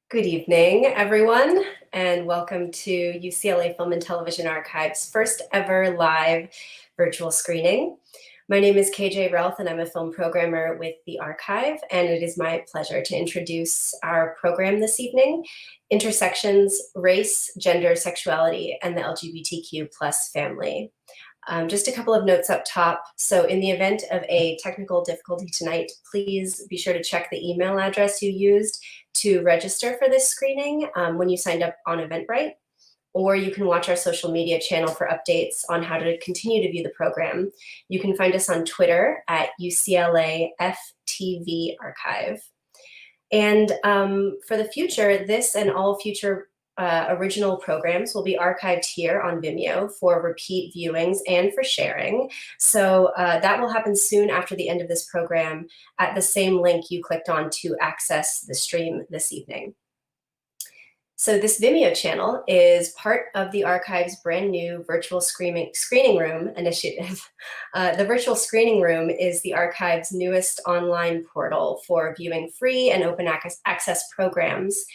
Good evening, everyone, and welcome to UCLA Film and Television Archive's first ever live virtual screening. My name is KJ Relf, and I'm a film programmer with the Archive, and it is my pleasure to introduce our program this evening, Intersections, Race, Gender, Sexuality, and the LGBTQ+ family. Just a couple of notes up top. So in the event of a technical difficulty tonight, please be sure to check the email address you used to register for this screening when you signed up on Eventbrite, or you can watch our social media channel for updates on how to continue to view the program. You can find us on Twitter at UCLA FTV Archive. And for the future, this and all future original programs will be archived here on Vimeo for repeat viewings and for sharing. So that will happen soon after the end of this program at the same link you clicked on to access the stream this evening. So this Vimeo channel is part of the Archive's brand new virtual screening room initiative. The virtual screening room is the Archive's newest online portal for viewing free and open access programs,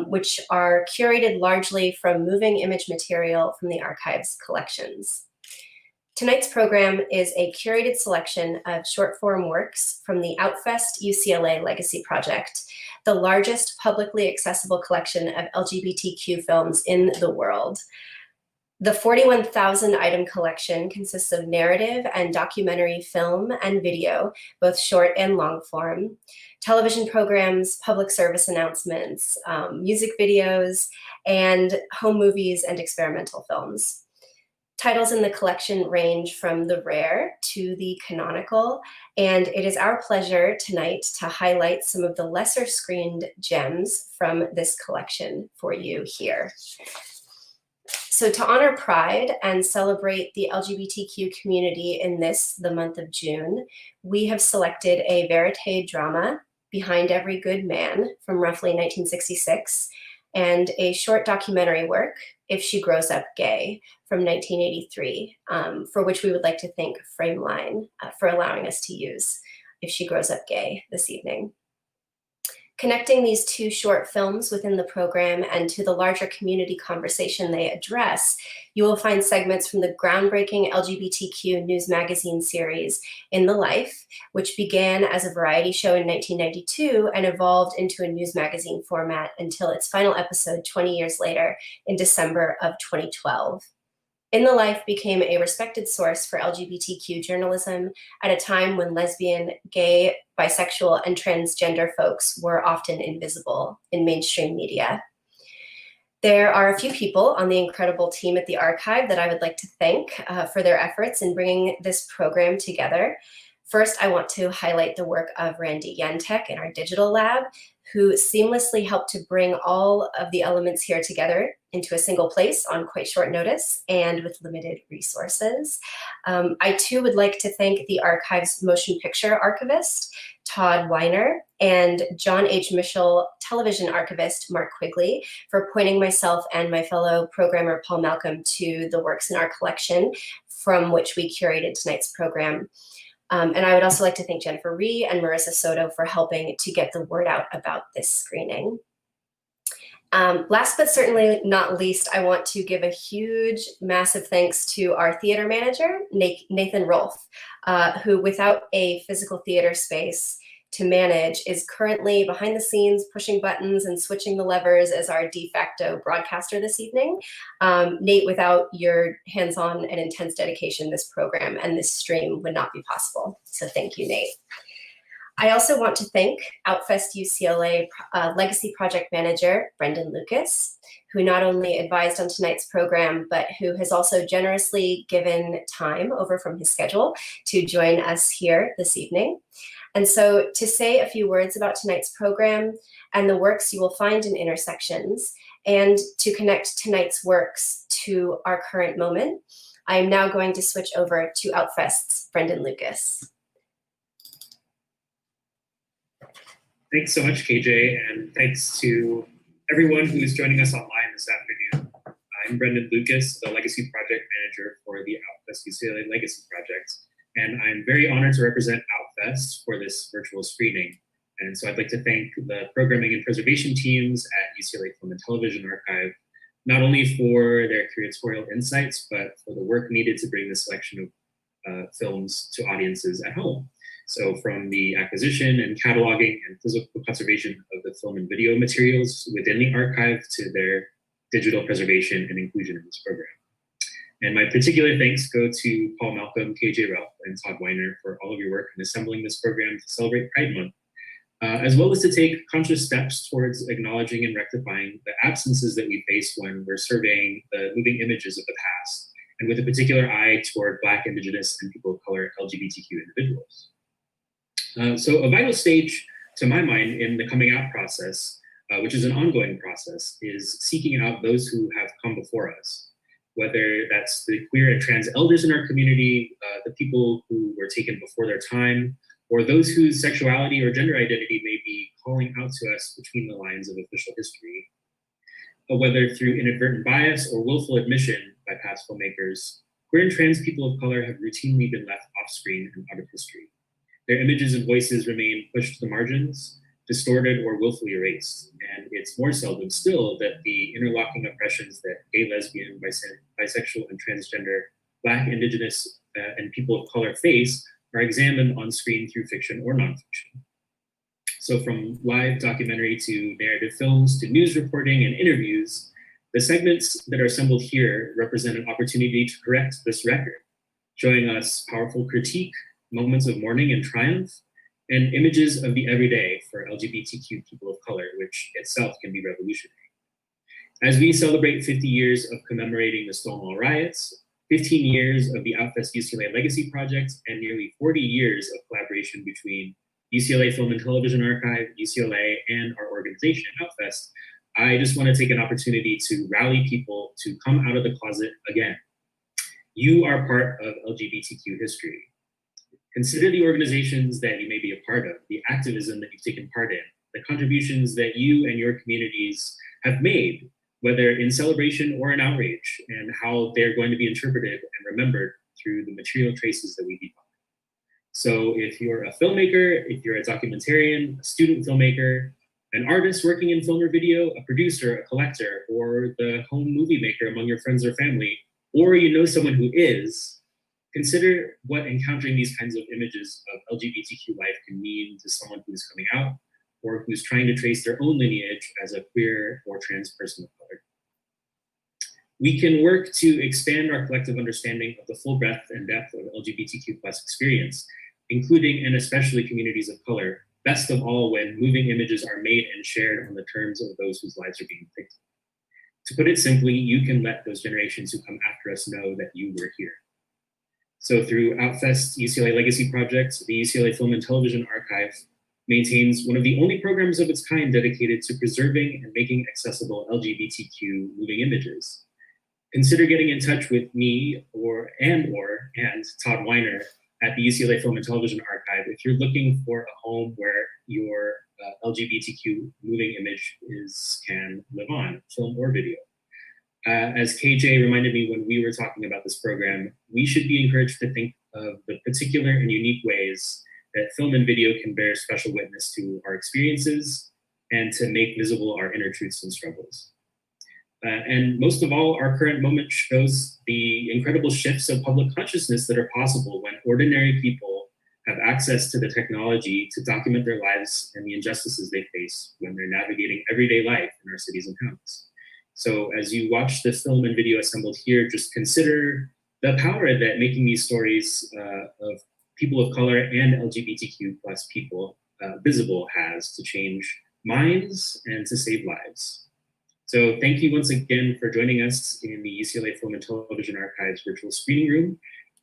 which are curated largely from moving image material from the Archive's collections. Tonight's program is a curated selection of short-form works from the Outfest UCLA Legacy Project, the largest publicly accessible collection of LGBTQ films in the world. The 41,000-item collection consists of narrative and documentary film and video, both short and long form, television programs, public service announcements, music videos, and home movies and experimental films. Titles in the collection range from the rare to the canonical, and it is our pleasure tonight to highlight some of the lesser screened gems from this collection for you here. So to honor Pride and celebrate the LGBTQ community in the month of June, we have selected a verite drama, Behind Every Good Man, from roughly 1966, and a short documentary work, If She Grows Up Gay, from 1983, for which we would like to thank Frameline for allowing us to use If She Grows Up Gay this evening. Connecting these two short films within the program and to the larger community conversation they address, you will find segments from the groundbreaking LGBTQ news magazine series, In the Life, which began as a variety show in 1992 and evolved into a news magazine format until its final episode 20 years later in December of 2012. In the Life became a respected source for LGBTQ journalism at a time when lesbian, gay, bisexual, and transgender folks were often invisible in mainstream media. There are a few people on the incredible team at the Archive that I would like to thank for their efforts in bringing this program together. First, I want to highlight the work of Randy Yantek in our digital lab, who seamlessly helped to bring all of the elements here together into a single place on quite short notice and with limited resources. I too would like to thank the Archive's motion picture archivist, Todd Weiner, and John H. Mitchell television archivist, Mark Quigley, for pointing myself and my fellow programmer, Paul Malcolm, to the works in our collection from which we curated tonight's program. And I would also like to thank Jennifer Rhee and Marissa Soto for helping to get the word out about this screening. Last but certainly not least, I want to give a huge, massive thanks to our theater manager, Nathan Rolfe, who without a physical theater space to manage is currently behind the scenes pushing buttons and switching the levers as our de facto broadcaster this evening. Nate, without your hands-on and intense dedication, this program and this stream would not be possible. So thank you, Nate. I also want to thank Outfest UCLA Legacy Project Manager, Brendan Lucas, who not only advised on tonight's program, but who has also generously given time over from his schedule to join us here this evening. And so to say a few words about tonight's program and the works you will find in Intersections, and to connect tonight's works to our current moment, I am now going to switch over to Outfest's Brendan Lucas. Thanks so much, KJ, and thanks to everyone who is joining us online this afternoon. I'm Brendan Lucas, the Legacy Project Manager for the Outfest UCLA Legacy Project, and I'm very honored to represent Outfest for this virtual screening. And so I'd like to thank the programming and preservation teams at UCLA Film and Television Archive, not only for their curatorial insights, but for the work needed to bring this selection of films to audiences at home. So from the acquisition and cataloging and physical conservation of the film and video materials within the archive to their digital preservation and inclusion in this program. And my particular thanks go to Paul Malcolm, KJ Ralph, and Todd Weiner for all of your work in assembling this program to celebrate Pride Month, as well as to take conscious steps towards acknowledging and rectifying the absences that we face when we're surveying the moving images of the past, and with a particular eye toward Black, Indigenous, and people of color LGBTQ individuals. So a vital stage, to my mind, in the coming out process, which is an ongoing process, is seeking out those who have come before us, whether that's the queer and trans elders in our community, the people who were taken before their time, or those whose sexuality or gender identity may be calling out to us between the lines of official history. Whether through inadvertent bias or willful admission by past filmmakers, queer and trans people of color have routinely been left off screen and out of history. Their images and voices remain pushed to the margins, distorted or willfully erased. And it's more seldom still that the interlocking oppressions that gay, lesbian, bisexual, and transgender, Black, Indigenous, and people of color face are examined on screen through fiction or nonfiction. So from live documentary to narrative films to news reporting and interviews, the segments that are assembled here represent an opportunity to correct this record, showing us powerful critique, moments of mourning and triumph, and images of the everyday for LGBTQ people of color, which itself can be revolutionary. As we celebrate 50 years of commemorating the Stonewall riots, 15 years of the Outfest UCLA Legacy Project, and nearly 40 years of collaboration between UCLA Film and Television Archive, UCLA, and our organization, Outfest, I just want to take an opportunity to rally people to come out of the closet again. You are part of LGBTQ history. Consider the organizations that you may be a part of, the activism that you've taken part in, the contributions that you and your communities have made, whether in celebration or in outrage, and how they're going to be interpreted and remembered through the material traces that we leave behind. So if you're a filmmaker, if you're a documentarian, a student filmmaker, an artist working in film or video, a producer, a collector, or the home movie maker among your friends or family, or you know someone who is, consider what encountering these kinds of images of LGBTQ life can mean to someone who's coming out or who's trying to trace their own lineage as a queer or trans person of color. We can work to expand our collective understanding of the full breadth and depth of LGBTQ plus experience, including and especially communities of color, best of all when moving images are made and shared on the terms of those whose lives are being depicted. To put it simply, you can let those generations who come after us know that you were here. So through Outfest UCLA Legacy Project, the UCLA Film and Television Archive maintains one of the only programs of its kind dedicated to preserving and making accessible LGBTQ moving images. Consider getting in touch with me and Todd Weiner at the UCLA Film and Television Archive if you're looking for a home where your LGBTQ moving image can live on, film or video. As KJ reminded me when we were talking about this program, we should be encouraged to think of the particular and unique ways that film and video can bear special witness to our experiences and to make visible our inner truths and struggles. And most of all, our current moment shows the incredible shifts of public consciousness that are possible when ordinary people have access to the technology to document their lives and the injustices they face when they're navigating everyday life in our cities and towns. So as you watch the film and video assembled here, just consider the power that making these stories of people of color and LGBTQ plus people visible has to change minds and to save lives. So thank you once again for joining us in the UCLA Film and Television Archives virtual screening room.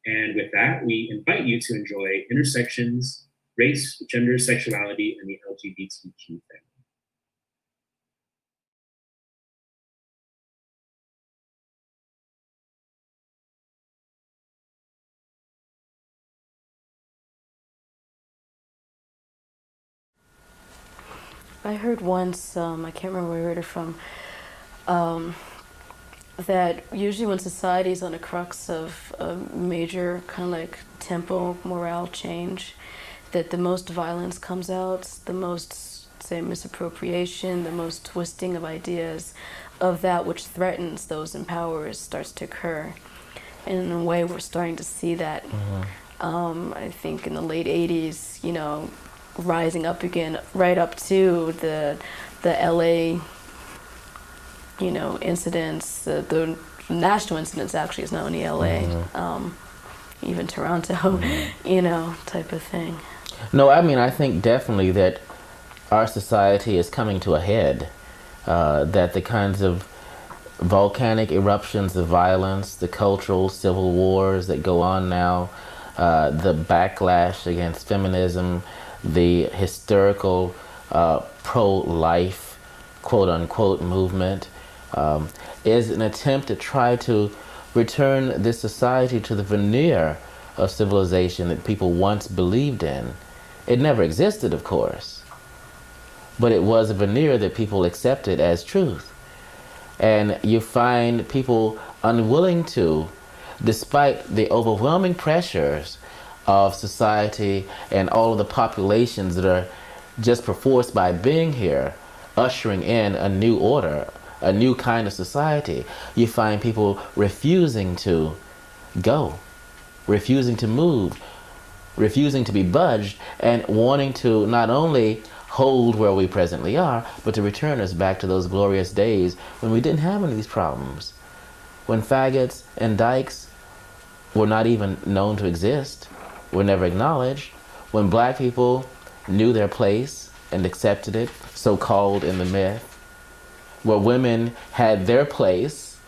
And with that, we invite you to enjoy Intersections, Race, Gender, Sexuality, and the LGBTQ Family. I heard once, I can't remember where I heard it from, that usually when society is on the crux of a major kind of like tempo morale change, that the most violence comes out, the most, say, misappropriation, the most twisting of ideas of that which threatens those in power starts to occur. And in a way, we're starting to see that. I think in the late 80s, you know, rising up again, right up to the LA, you know, incidents, the national incidents actually, it's not only LA, even Toronto, you know, type of thing. No, I mean, I think definitely that our society is coming to a head, that the kinds of volcanic eruptions of violence, the cultural civil wars that go on now, the backlash against feminism, the hysterical pro-life, quote-unquote, movement, is an attempt to try to return this society to the veneer of civilization that people once believed in. It never existed, of course, but it was a veneer that people accepted as truth. And you find people unwilling to, despite the overwhelming pressures of society and all of the populations that are just perforce by being here, ushering in a new order, a new kind of society. You find people refusing to go, refusing to move, refusing to be budged, and wanting to not only hold where we presently are, but to return us back to those glorious days when we didn't have any of these problems, when faggots and dykes were not even known to exist, were never acknowledged, when black people knew their place and accepted it, so-called in the myth, where women had their place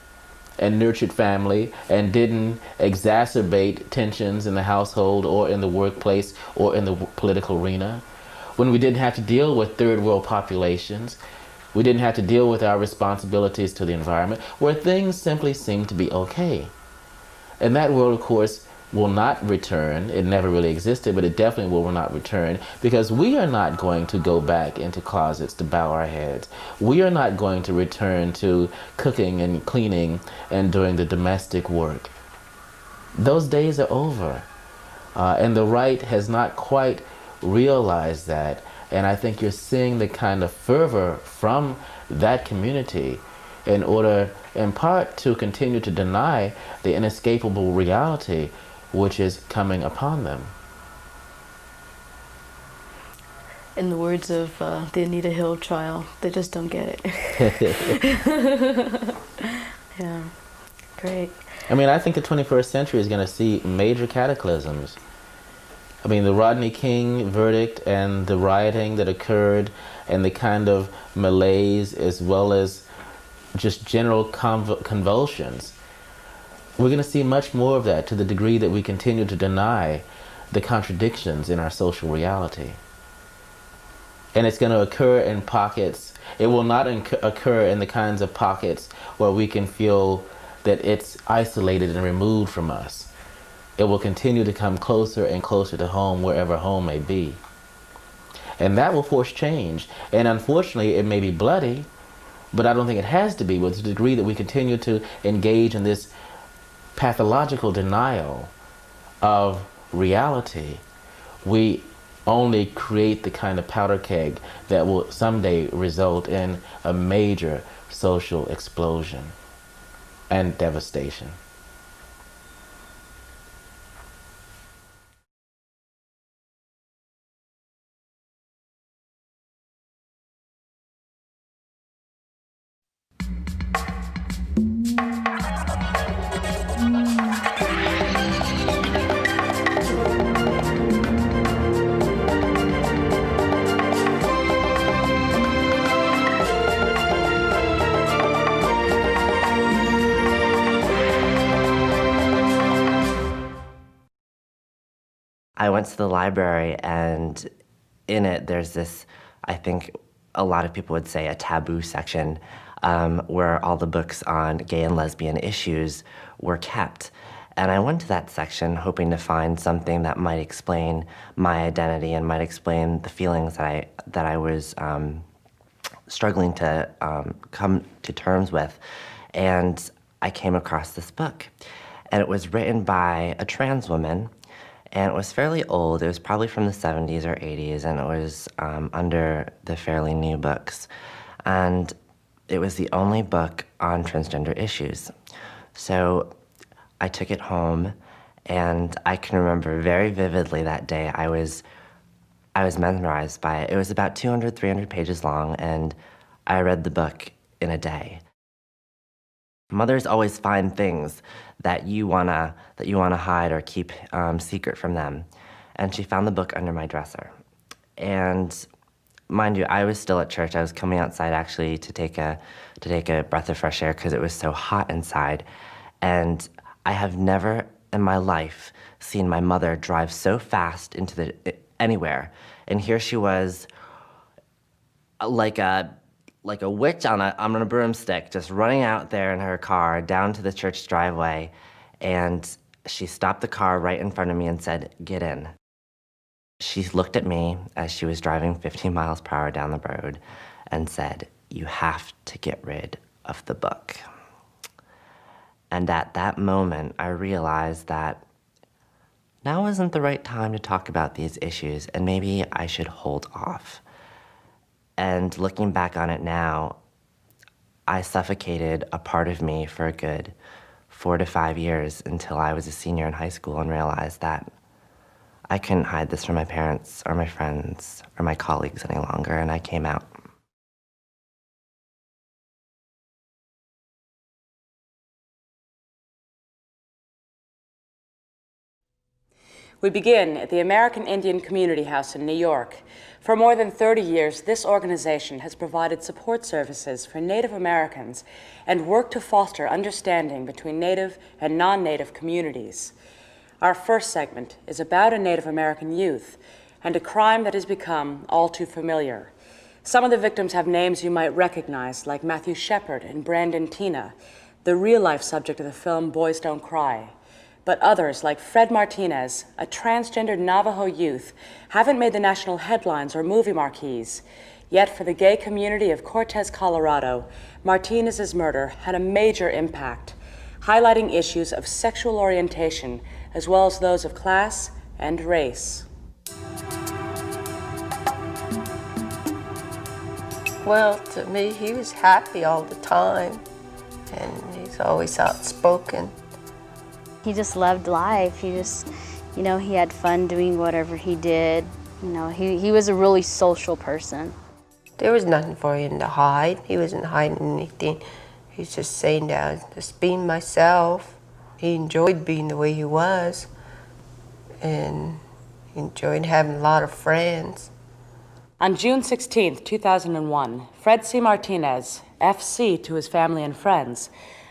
and nurtured family and didn't exacerbate tensions in the household or in the workplace or in the political arena, when we didn't have to deal with third world populations, we didn't have to deal with our responsibilities to the environment, where things simply seemed to be okay. And that world, of course, will not return. It never really existed, but it definitely will not return, because we are not going to go back into closets to bow our heads. We are not going to return to cooking and cleaning and doing the domestic work. Those days are over. And the right has not quite realized that. And I think you're seeing the kind of fervor from that community in order, in part, to continue to deny the inescapable reality which is coming upon them. In the words of the Anita Hill trial, they just don't get it. Yeah, great. I mean, I think the 21st century is going to see major cataclysms. I mean, the Rodney King verdict and the rioting that occurred and the kind of malaise, as well as just general convulsions. We're going to see much more of that, to the degree that we continue to deny the contradictions in our social reality. And it's going to occur in pockets. It will not occur in the kinds of pockets where we can feel that it's isolated and removed from us. It will continue to come closer and closer to home, wherever home may be. And that will force change. And unfortunately, it may be bloody, but I don't think it has to be, with the degree that we continue to engage in this pathological denial of reality. We only create the kind of powder keg that will someday result in a major social explosion and devastation. I went to the library, and in it there's this, I think a lot of people would say, a taboo section where all the books on gay and lesbian issues were kept. And I went to that section hoping to find something that might explain my identity and might explain the feelings that I was struggling to come to terms with. And I came across this book, and it was written by a trans woman. And it was fairly old. It was probably from the 70s or 80s, and it was under the Fairly New books. And it was the only book on transgender issues. So I took it home, and I can remember very vividly that day I was mesmerized by it. It was about 200, 300 pages long, and I read the book in a day. Mothers always find things that you wanna hide or keep secret from them. And she found the book under my dresser. And mind you, I was still at church. I was coming outside actually to take a breath of fresh air because it was so hot inside. And I have never in my life seen my mother drive so fast into anywhere. And here she was, like a witch on a broomstick, just running out there in her car down to the church driveway. And she stopped the car right in front of me and said, "Get in." She looked at me as she was driving 15 miles per hour down the road and said, "You have to get rid of the book." And at that moment, I realized that now isn't the right time to talk about these issues, and maybe I should hold off. And looking back on it now, I suffocated a part of me for a good 4 to 5 years until I was a senior in high school and realized that I couldn't hide this from my parents or my friends or my colleagues any longer, and I came out. We begin at the American Indian Community House in New York. For more than 30 years, this organization has provided support services for Native Americans and worked to foster understanding between Native and non-Native communities. Our first segment is about a Native American youth and a crime that has become all too familiar. Some of the victims have names you might recognize, like Matthew Shepard and Brandon Teena, the real-life subject of the film Boys Don't Cry. But others, like Fred Martinez, a transgendered Navajo youth, haven't made the national headlines or movie marquees. Yet for the gay community of Cortez, Colorado, Martinez's murder had a major impact, highlighting issues of sexual orientation as well as those of class and race. Well, to me, he was happy all the time, and he's always outspoken. He just loved life. He just, he had fun doing whatever he did. He was a really social person. There was nothing for him to hide. He wasn't hiding anything. He's just saying that, just being myself. He enjoyed being the way he was, and he enjoyed having a lot of friends. On June 16, 2001, Fred C. Martinez, FC to his family and friends,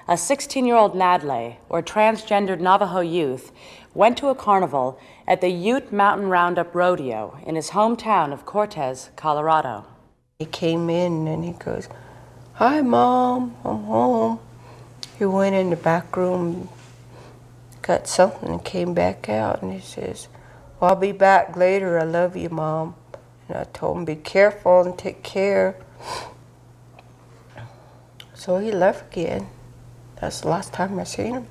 a 16-year-old Nadle, or transgendered Navajo youth, went to a carnival at the Ute Mountain Roundup Rodeo in his hometown of Cortez, Colorado. He came in and he goes, "Hi, Mom, I'm home." He went in the back room, got something, and came back out, and he says, "Well, I'll be back later. I love you, Mom." And I told him, "Be careful and take care." So he left again. That's the last time I seen him.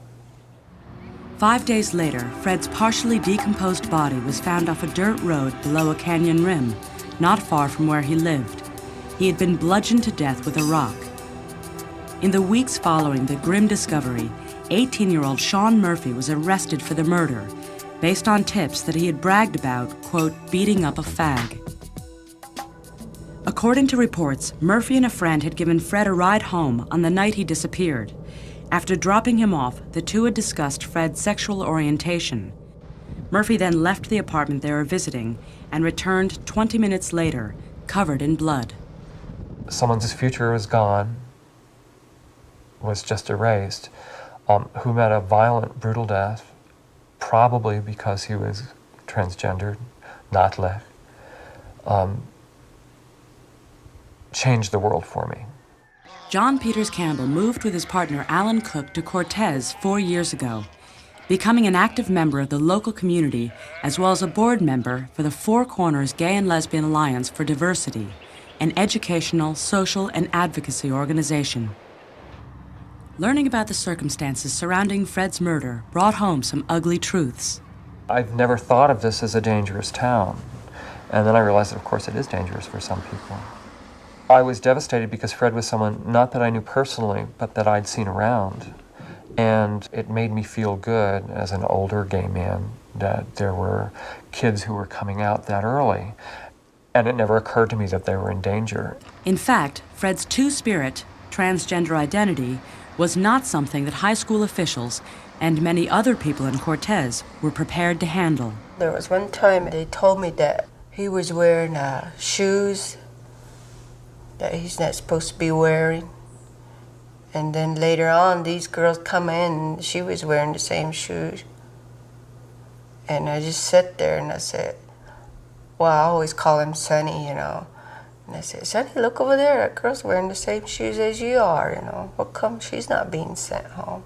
5 days later, Fred's partially decomposed body was found off a dirt road below a canyon rim, not far from where he lived. He had been bludgeoned to death with a rock. In the weeks following the grim discovery, 18-year-old Sean Murphy was arrested for the murder, based on tips that he had bragged about, quote, beating up a fag. According to reports, Murphy and a friend had given Fred a ride home on the night he disappeared. After dropping him off, the two had discussed Fred's sexual orientation. Murphy then left the apartment they were visiting and returned 20 minutes later, covered in blood. Someone's future was gone, was just erased, who met a violent, brutal death, probably because he was transgendered, not lech, changed the world for me. John Peters Campbell moved with his partner Alan Cook to Cortez 4 years ago, becoming an active member of the local community as well as a board member for the Four Corners Gay and Lesbian Alliance for Diversity, an educational, social, and advocacy organization. Learning about the circumstances surrounding Fred's murder brought home some ugly truths. I've never thought of this as a dangerous town. And then I realized that, of course, it is dangerous for some people. I was devastated because Fred was someone, not that I knew personally, but that I'd seen around. And it made me feel good as an older gay man that there were kids who were coming out that early. And it never occurred to me that they were in danger. In fact, Fred's two-spirit, transgender identity, was not something that high school officials and many other people in Cortez were prepared to handle. There was one time they told me that he was wearing shoes that he's not supposed to be wearing. And then later on, these girls come in and she was wearing the same shoes. And I just sat there and I said, well, I always call him Sonny, you know. And I said, Sonny, look over there, that girl's wearing the same shoes as you are, you know. How come she's not being sent home?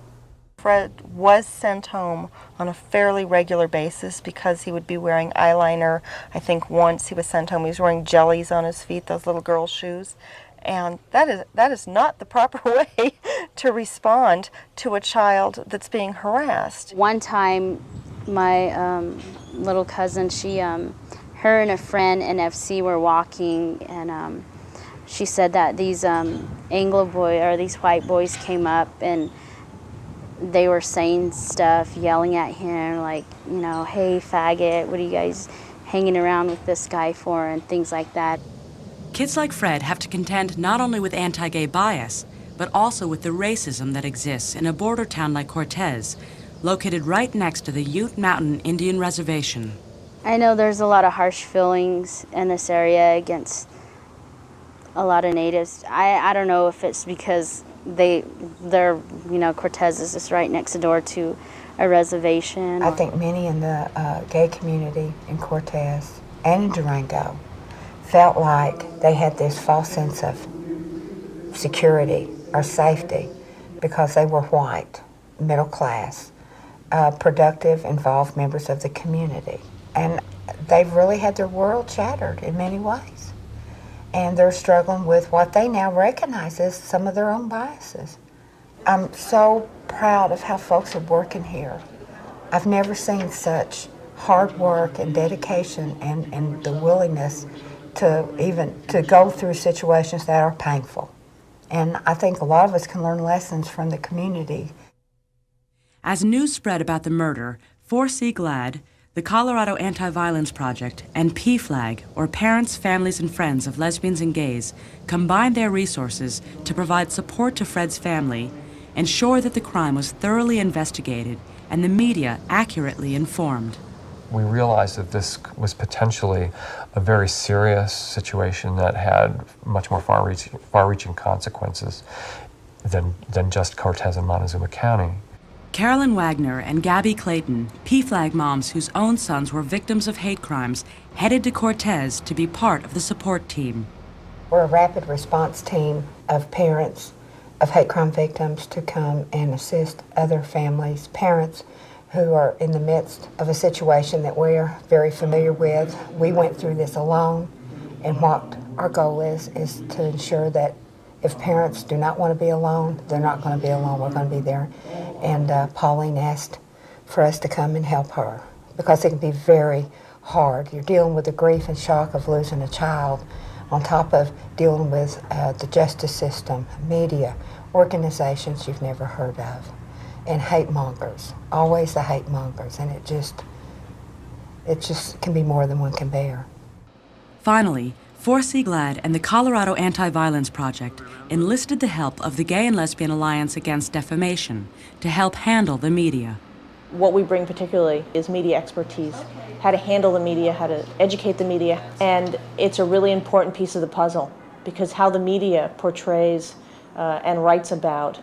Fred was sent home on a fairly regular basis because he would be wearing eyeliner. I think once he was sent home, he was wearing jellies on his feet, those little girl shoes. And that is not the proper way to respond to a child that's being harassed. One time, my little cousin, her and a friend in FC were walking, and she said that these Anglo boys or these white boys came up and they were saying stuff, yelling at him, like, you know, hey, faggot, what are you guys hanging around with this guy for, and things like that. Kids like Fred have to contend not only with anti-gay bias, but also with the racism that exists in a border town like Cortez, located right next to the Ute Mountain Indian Reservation. I know there's a lot of harsh feelings in this area against a lot of natives. I don't know if it's because they're, you know, Cortez is just right next door to a reservation. I think many in the gay community in Cortez and in Durango felt like they had this false sense of security or safety because they were white, middle class, productive, involved members of the community. And they've really had their world shattered in many ways. And they're struggling with what they now recognize as some of their own biases. I'm so proud of how folks are working here. I've never seen such hard work and dedication and the willingness to go through situations that are painful. And I think a lot of us can learn lessons from the community. As news spread about the murder, 4C GLAD, the Colorado Anti-Violence Project, and PFLAG, or Parents, Families, and Friends of Lesbians and Gays, combined their resources to provide support to Fred's family, ensure that the crime was thoroughly investigated, and the media accurately informed. We realized that this was potentially a very serious situation that had much more far-reaching consequences than just Cortez and Montezuma County. Carolyn Wagner and Gabby Clayton, PFLAG moms whose own sons were victims of hate crimes, headed to Cortez to be part of the support team. We're a rapid response team of parents of hate crime victims to come and assist other families, parents who are in the midst of a situation that we're very familiar with. We went through this alone, and what our goal is to ensure that if parents do not want to be alone, they're not going to be alone. We're going to be there. And Pauline asked for us to come and help her because it can be very hard. You're dealing with the grief and shock of losing a child on top of dealing with the justice system, media, organizations you've never heard of, and hate mongers, always the hate mongers. And it just can be more than one can bear. Finally, 4C GLAD and the Colorado Anti-Violence Project enlisted the help of the Gay and Lesbian Alliance Against Defamation to help handle the media. What we bring particularly is media expertise, how to handle the media, how to educate the media, and it's a really important piece of the puzzle because how the media portrays and writes about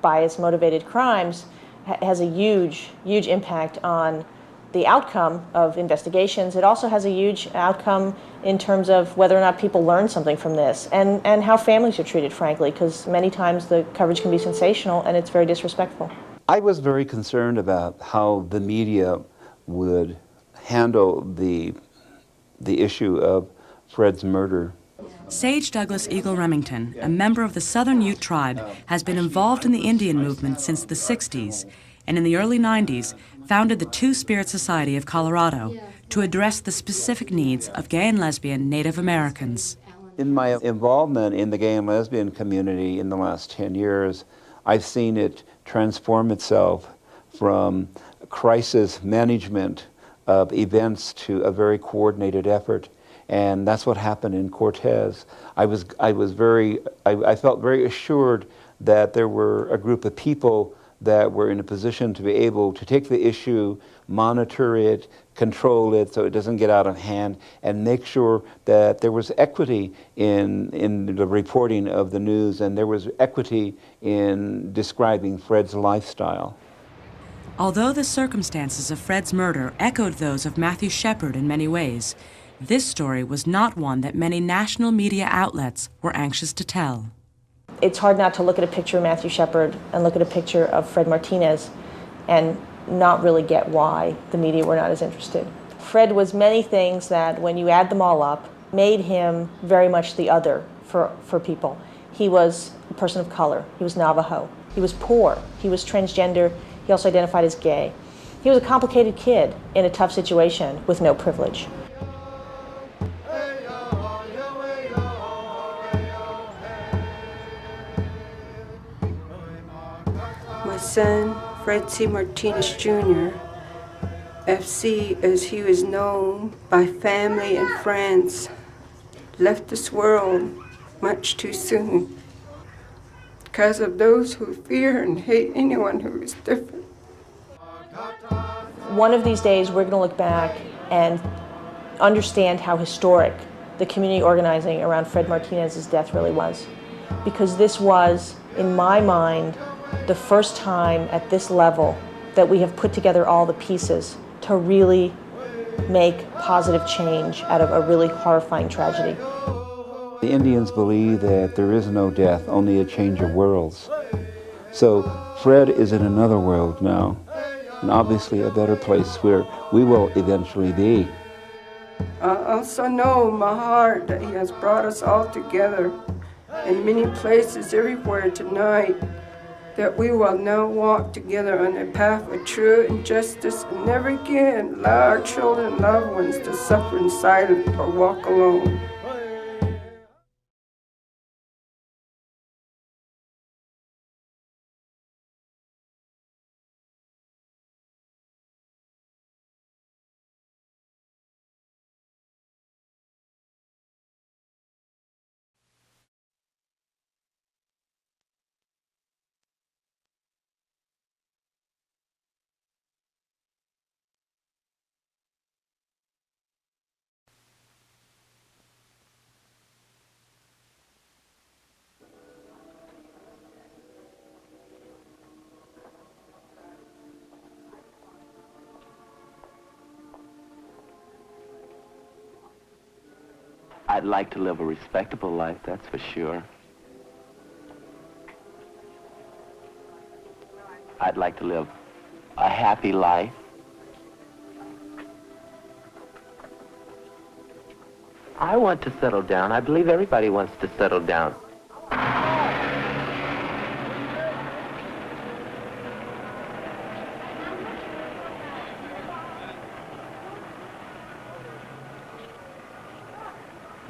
bias-motivated crimes has a huge, huge impact on the outcome of investigations. It also has a huge outcome in terms of whether or not people learn something from this and how families are treated, frankly, because many times the coverage can be sensational and it's very disrespectful. I was very concerned about how the media would handle the issue of Fred's murder. Sage Douglas Eagle Remington, a member of the Southern Ute tribe, has been involved in the Indian movement since the 60s and in the early 90s founded the Two-Spirit Society of Colorado to address the specific needs of gay and lesbian Native Americans. In my involvement in the gay and lesbian community in the last 10 years, I've seen it transform itself from crisis management of events to a very coordinated effort. And that's what happened in Cortez. I felt very assured that there were a group of people that were in a position to be able to take the issue, monitor it, control it so it doesn't get out of hand, and make sure that there was equity in the reporting of the news, and there was equity in describing Fred's lifestyle. Although the circumstances of Fred's murder echoed those of Matthew Shepard in many ways, this story was not one that many national media outlets were anxious to tell. It's hard not to look at a picture of Matthew Shepard and look at a picture of Fred Martinez and not really get why the media were not as interested. Fred was many things that, when you add them all up, made him very much the other for people. He was a person of color. He was Navajo. He was poor. He was transgender. He also identified as gay. He was a complicated kid in a tough situation with no privilege. My son, Fred C. Martinez Jr., FC as he was known by family and friends, left this world much too soon because of those who fear and hate anyone who is different. One of these days, we're going to look back and understand how historic the community organizing around Fred Martinez's death really was. Because this was, in my mind, the first time at this level that we have put together all the pieces to really make positive change out of a really horrifying tragedy. The Indians believe that there is no death, only a change of worlds. So Fred is in another world now, and obviously a better place where we will eventually be. I also know in my heart that he has brought us all together in many places everywhere tonight, that we will now walk together on the path of truth and justice and never again allow our children and loved ones to suffer in silence or walk alone. I'd like to live a respectable life, that's for sure. I'd like to live a happy life. I want to settle down. I believe everybody wants to settle down.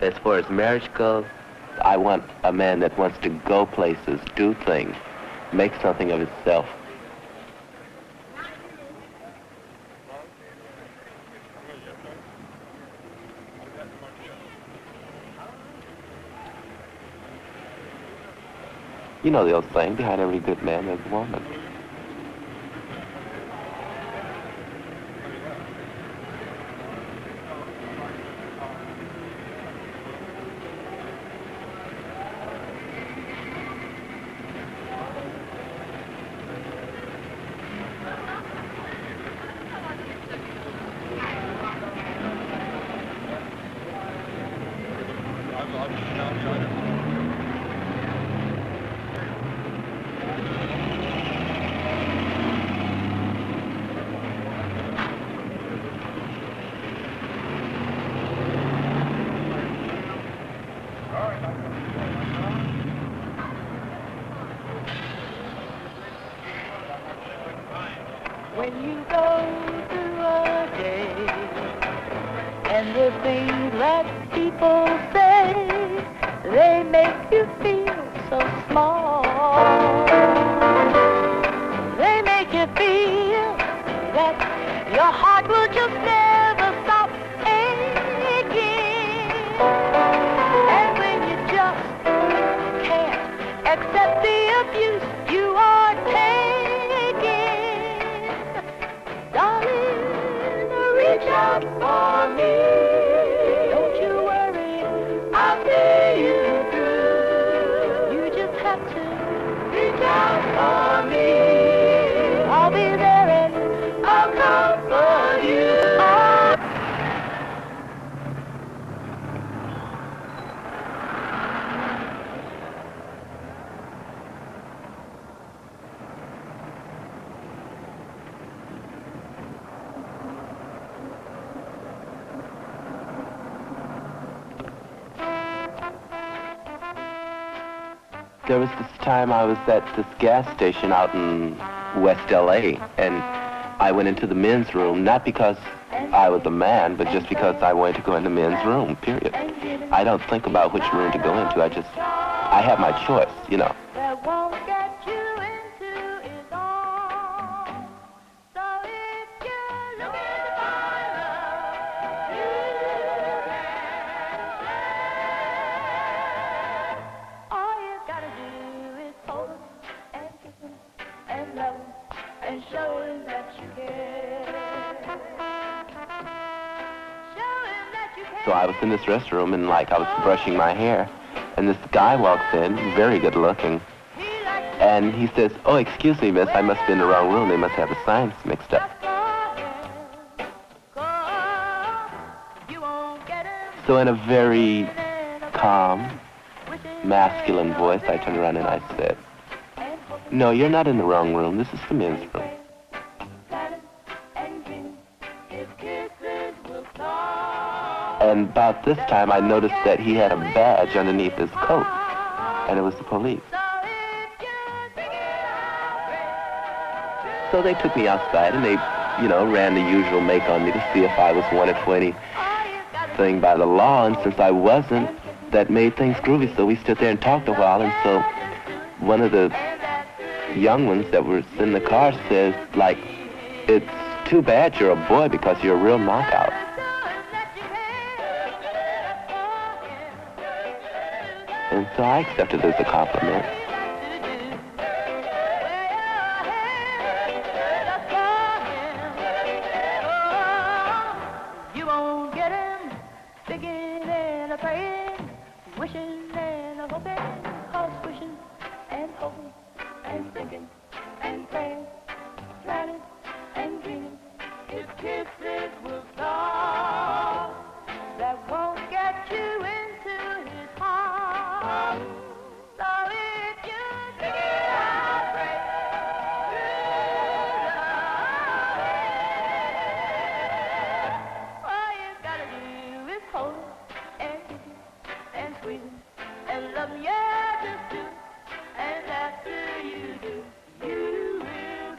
As far as marriage goes, I want a man that wants to go places, do things, make something of himself. You know the old saying, behind every good man there's a woman. the things that people say, they make you feel so small. They make you feel that your heart will just never stop aching. And when you just can't accept the abuse you are taking, darling, reach out for me. Don't you worry, I'll see you through. You just have to reach out for me. I'll be there and I'll comfort you. There was this time I was at this gas station out in West LA, and I went into the men's room, not because I was a man, but just because I wanted to go in the men's room, period. I don't think about which room to go into. I have my choice, you know. That won't get you into it all. So if you're looking to find love, you all you gotta do is hold him and kiss him and love him and show him that you care. Show him that you care. So I was in this restroom, and I was brushing my hair, and this guy walks in, very good looking, and he says, "Oh, excuse me, miss, I must be in the wrong room. They must have the signs mixed up." So in a very calm, masculine voice, I turned around and I said, "No, you're not in the wrong room. This is the men's room." And about this time, I noticed that he had a badge underneath his coat, and it was the police. So they took me outside, and they, ran the usual make on me to see if I was wanted for anything by the law, and since I wasn't, that made things groovy, so we stood there and talked a while, and so one of the young ones that were in the car says, "It's too bad you're a boy because you're a real knockout." And so I accepted it as a compliment. You won't get him thinking and a praying, wishing and a hoping, cause wishing and hoping and thinking and praying, planning and dreaming, his kisses will start. That won't get you into his heart. So if you think it out, break through love. All you gotta do is hold him and kiss him and squeeze him and love him, yeah, just do. And after you do, you will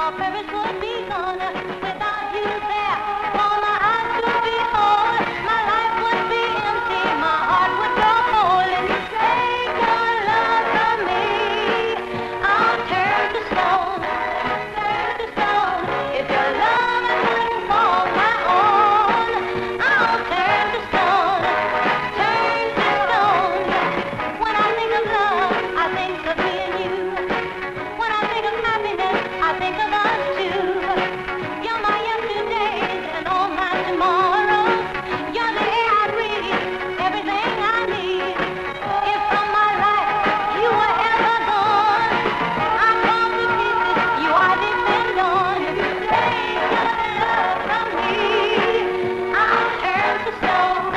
our purpose would be gone without you there for my eyes to behold. My life would be empty, my heart would grow cold. And you take your love from me, I'll turn to stone, turn to stone. If your love wouldn't call my own, I'll turn to stone, turn to stone. When I think of love, I think of me and you. When I think of happiness, I think of us two. You're my yesterdays and all my tomorrows. You're the air I breathe, everything I need. If from my life you were ever gone, I fall to pieces, you I depend on. If you take your love from me, I'll turn to stone,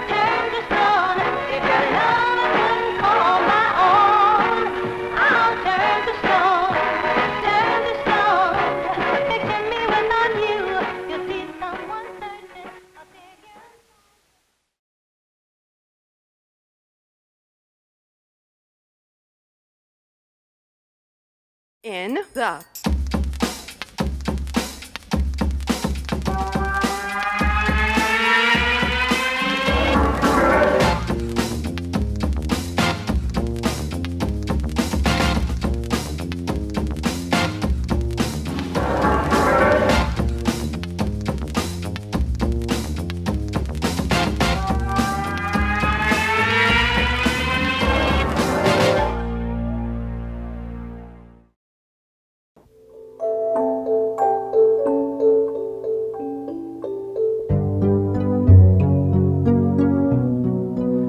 turn to stone. If your love wouldn't call my own, I'll turn to stone, turn to stone. Picture me without you, you'll see someone searching a big In the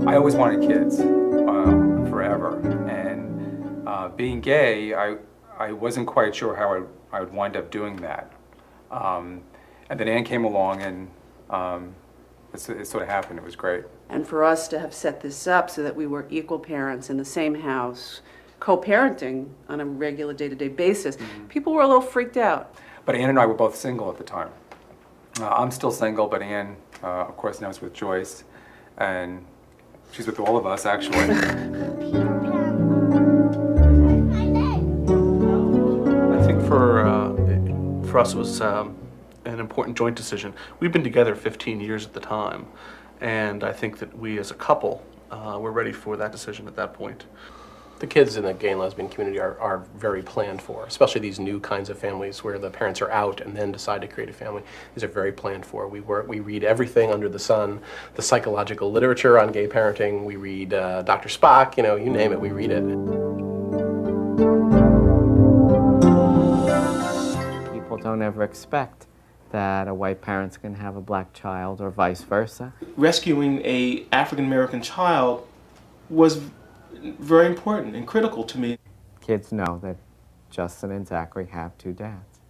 I always wanted kids forever, and being gay, I wasn't quite sure how I would wind up doing that. And then Anne came along, and it sort of happened. It was great. And for us to have set this up so that we were equal parents in the same house, co-parenting on a regular day-to-day basis, people were a little freaked out. But Anne and I were both single at the time. I'm still single, but Anne, of course, now is with Joyce, and she's with all of us, actually. I think for us it was an important joint decision. We've been together 15 years at the time, and I think that we as a couple were ready for that decision at that point. The kids in the gay and lesbian community are very planned for, especially these new kinds of families where the parents are out and then decide to create a family. These are very planned for. We read everything under the sun, the psychological literature on gay parenting. We read Dr. Spock, you name it, we read it. People don't ever expect that a white parent's going to have a black child or vice versa. Rescuing a African American child was very important and critical to me. Kids know that Justin and Zachary have two dads.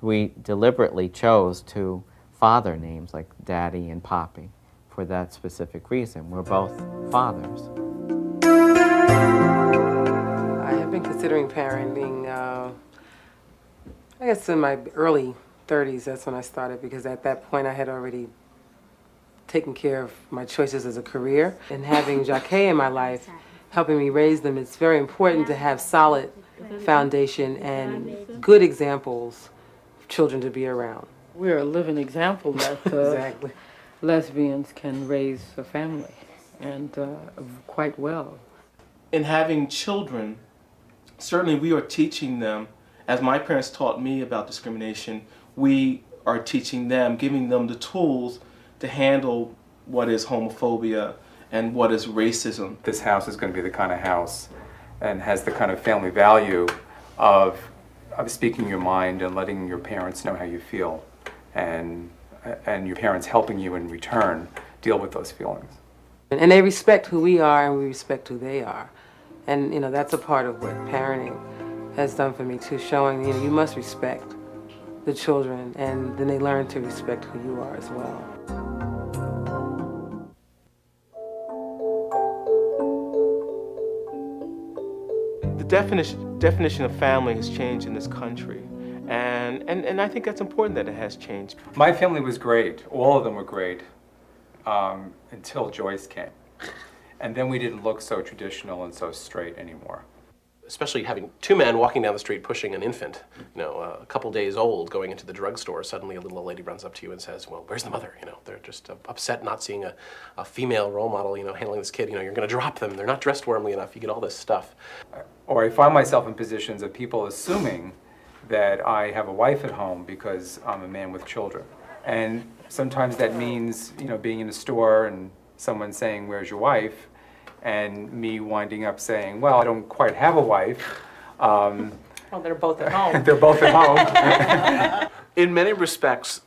We deliberately chose two father names like Daddy and Poppy for that specific reason. We're both fathers. I have been considering parenting, I guess in my early 30s, that's when I started, because at that point I had already taken care of my choices as a career. And having Jaquet in my life, helping me raise them, it's very important to have solid foundation and good examples of children to be around. We're a living example that Exactly. lesbians can raise a family, and quite well. In having children, certainly we are teaching them, as my parents taught me about discrimination, we are teaching them, giving them the tools to handle what is homophobia and what is racism. This house is going to be the kind of house and has the kind of family value of speaking your mind and letting your parents know how you feel, and your parents helping you in return deal with those feelings. And they respect who we are, and we respect who they are. And that's a part of what parenting has done for me too, showing you must respect the children, and then they learn to respect who you are as well. The definition of family has changed in this country, and I think that's important that it has changed. My family was great. All of them were great until Joyce came. And then we didn't look so traditional and so straight anymore. especially having two men walking down the street pushing an infant, a couple days old, going into the drugstore, suddenly a little old lady runs up to you and says, well, where's the mother? They're just upset not seeing a female role model, handling this kid. You're going to drop them. They're not dressed warmly enough. You get all this stuff. Or I find myself in positions of people assuming that I have a wife at home because I'm a man with children. And sometimes that means, being in a store and someone saying, where's your wife? And me winding up saying, well, I don't quite have a wife. Well, they're both at home. They're both at home. In many respects,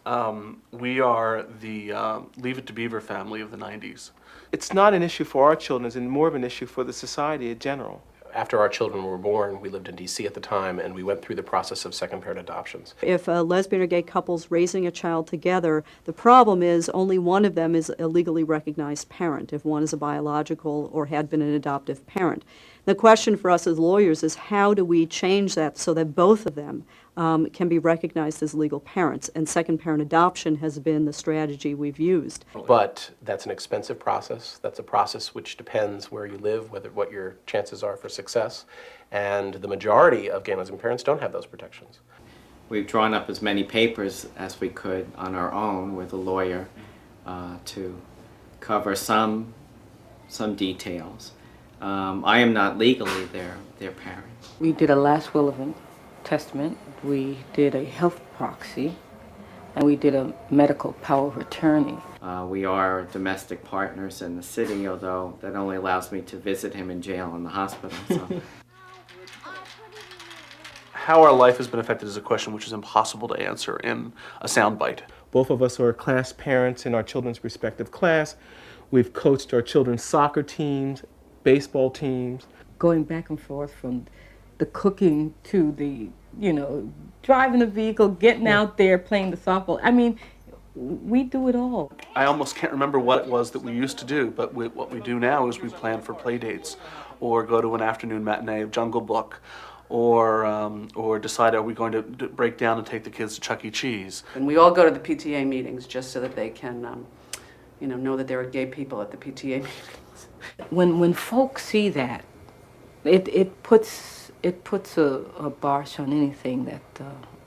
we are the Leave It to Beaver family of the 90s. It's not an issue for our children, it's more of an issue for the society in general. After our children were born, we lived in D.C. at the time, and we went through the process of second-parent adoptions. If a lesbian or gay couple's raising a child together, the problem is only one of them is a legally recognized parent, if one is a biological or had been an adoptive parent. The question for us as lawyers is how do we change that so that both of them can be recognized as legal parents, and second-parent adoption has been the strategy we've used. But that's an expensive process. That's a process which depends where you live, what your chances are for success, and the majority of gay and lesbian parents don't have those protections. We've drawn up as many papers as we could on our own with a lawyer to cover some details. I am not legally their parent. We did a last will of testament, we did a health proxy, and we did a medical power of attorney. We are domestic partners in the city, although that only allows me to visit him in jail and the hospital. So. How our life has been affected is a question which is impossible to answer in a soundbite. Both of us are class parents in our children's respective class. We've coached our children's soccer teams, baseball teams. Going back and forth from the cooking to the, driving the vehicle, getting out there, playing the softball. I mean, we do it all. I almost can't remember what it was that we used to do, but what we do now is we plan for play dates, or go to an afternoon matinee of Jungle Book, or decide are we going to break down and take the kids to Chuck E. Cheese. And we all go to the PTA meetings just so that they can, know that there are gay people at the PTA meetings. When folks see that, it puts a barsh on anything that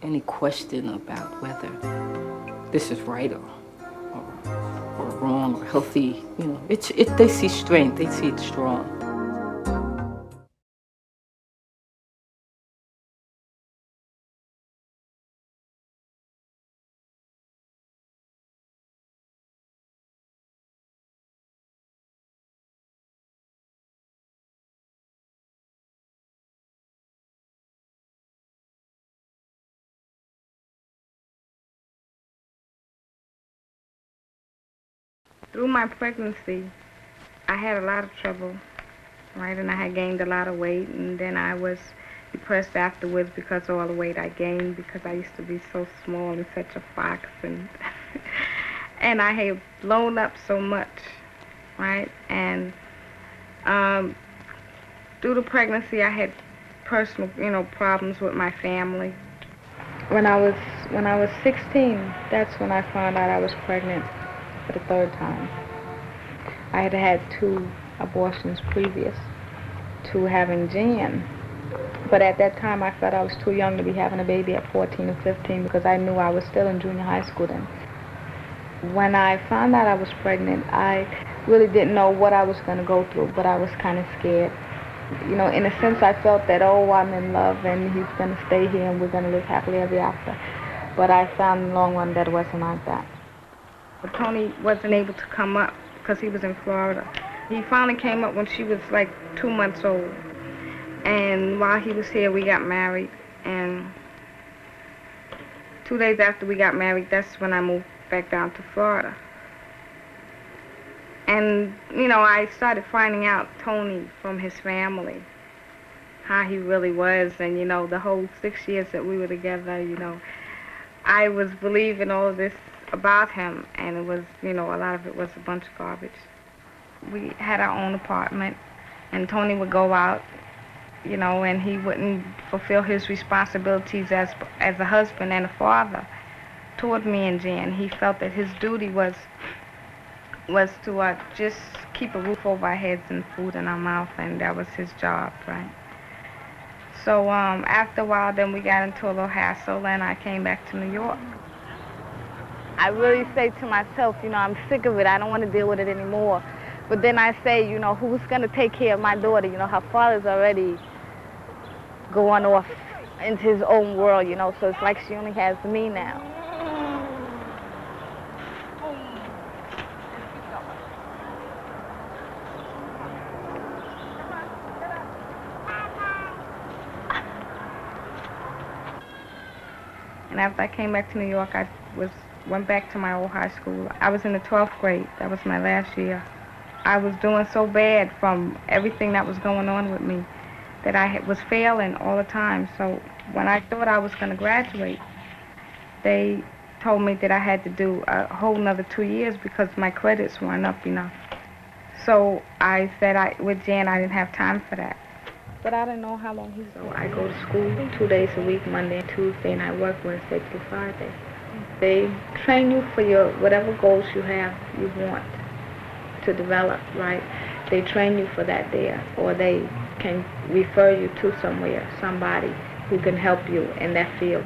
any question about whether this is right or wrong or healthy. They see strength. They see it strong. Through my pregnancy, I had a lot of trouble, right? And I had gained a lot of weight, and then I was depressed afterwards because of all the weight I gained, because I used to be so small and such a fox, and and I had blown up so much, right? And through the pregnancy, I had personal, problems with my family. When I was 16, that's when I found out I was pregnant for the third time. I had had 2 abortions previous to having Jan. But at that time, I felt I was too young to be having a baby at 14 or 15 because I knew I was still in junior high school then. When I found out I was pregnant, I really didn't know what I was going to go through, but I was kind of scared. In a sense, I felt that, I'm in love and he's going to stay here and we're going to live happily ever after. But I found in the long run that it wasn't like that. But Tony wasn't able to come up because he was in Florida. He finally came up when she was like 2 months old. And while he was here, we got married. And 2 days after we got married, that's when I moved back down to Florida. And, I started finding out Tony from his family, how he really was. And, the whole 6 years that we were together, I was believing all of this about him, and it was, a lot of it was a bunch of garbage. We had our own apartment, and Tony would go out, and he wouldn't fulfill his responsibilities as a husband and a father toward me and Jan. He felt that his duty was to just keep a roof over our heads and food in our mouth, and that was his job, right? So after a while, then we got into a little hassle, and I came back to New York. I really say to myself, you know, I'm sick of it. I don't want to deal with it anymore. But then I say, you know, who's going to take care of my daughter? You know, her father's already going off into his own world, you know, so it's like she only has me now. And after I came back to New York, I went back to my old high school. I was in the 12th grade. That was my last year. I was doing so bad from everything that was going on with me that I was failing all the time. So when I thought I was going to graduate, they told me that I had to do a whole nother 2 years because my credits weren't up enough. So I said with Jan, I didn't have time for that. But I didn't know how long he. So I go to school 2 days a week, Monday and Tuesday, and I work Wednesday through Friday. They train you for your whatever goals you want to develop, right? They train you for that there, or they can refer you to somewhere, somebody who can help you in that field.